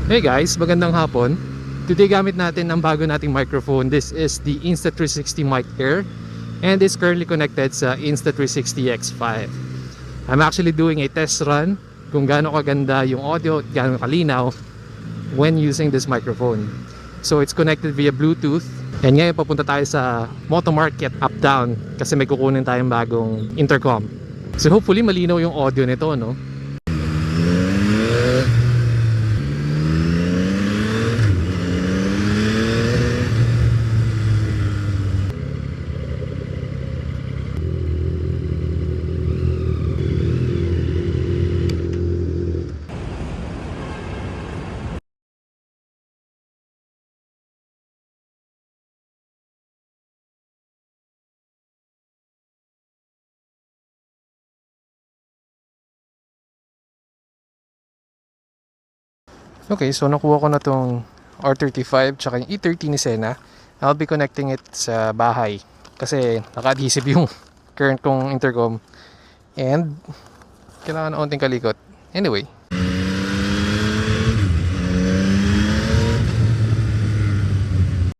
Hey guys, magandang hapon. Today gamit natin ang bago nating microphone. This is the Insta360 Mic Air and it's currently connected sa Insta360 X5. I'm actually doing a test run kung gaano kaganda yung audio at gaano kalinaw when using this microphone. So it's connected via Bluetooth and ngayon papunta tayo sa Moto Market up-down kasi may kukunin tayong bagong intercom. So hopefully malinaw yung audio nito, no? Okay, so nakuha ko na tong R35 tsaka yung E30 ni Sena. I'll be connecting it sa bahay kasi naka-adhesive yung current kong intercom and kailangan na onting kalikot. Anyway,